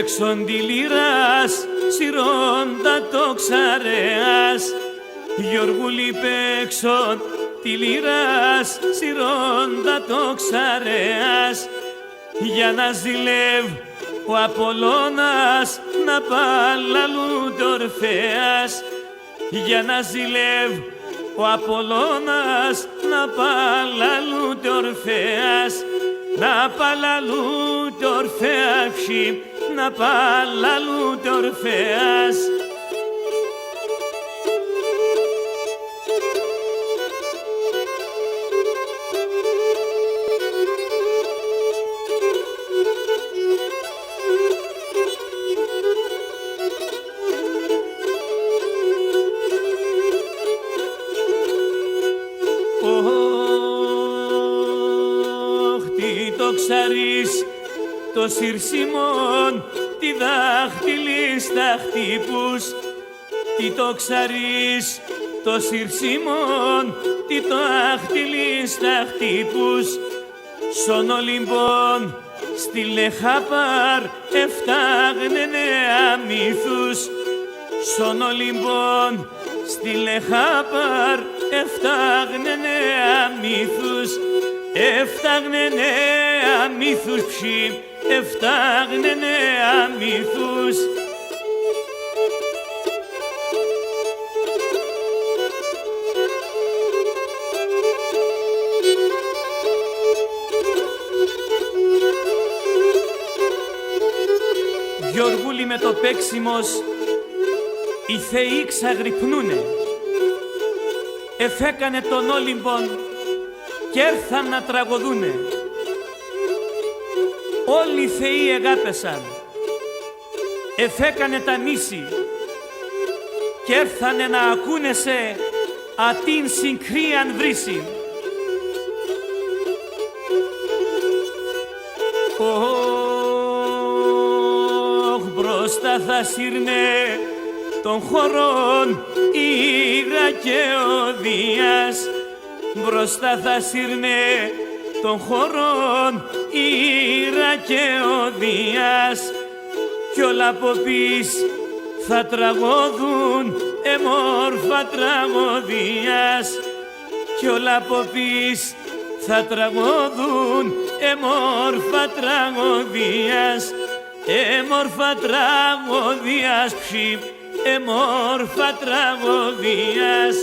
παίξον τη λύρας, σιρώντα το ξαρέας. Γιωργούλη παίξον τη λύρας, σιρώντα το ξαρέας. Για να ζηλεύ ο Απολλώνας, να παλαλούν το Ορφέας. Για να ζηλεύ ο Απολλώνας, να παλαλούν το Ορφέας. Να παλαλούν το Ορφέας, να παλαλούν το Ορφέας. Το ξαρείς το συρσιμόν, τη δάχτυλη στα χτύπους. Τι το ξαρείς το συρσιμόν, τη δάχτυλη στα χτύπους. Σον Ολυμπών στη Λεχάπαρ εφτάγνε νέα μύθους. Σον Ολυμπών στη Λεχάπαρ εφτάγνε νέα μύθους. Έφταγνε νέα μύθους ψι, έφταγνε νέα μύθους. Γιωργούλη με το παίξιμος, οι θεοί ξαγρυπνούνε. Εφέκανε τον Όλυμπον κι έρθαν να τραγωδούνε. Όλοι οι θεοί εγάπεσαν, εφέκανε τα νήσι κι έρθανε να ακούνε σε ατήν συγκρίαν βρύση. Μπροστά θα σύρνε των χωρών η Ήρα και ο Δίας. Μπροστά θα σύρνε των χωρών η Ήρα και ο Δίας. Κι όλα από πίσω θα τραγωδούν εμόρφα τραγωδίας. Κι όλα από πίσω θα τραγωδούν εμόρφα τραγωδίας. Εμόρφα τραγωδίας ψι, εμόρφα τραγωδίας.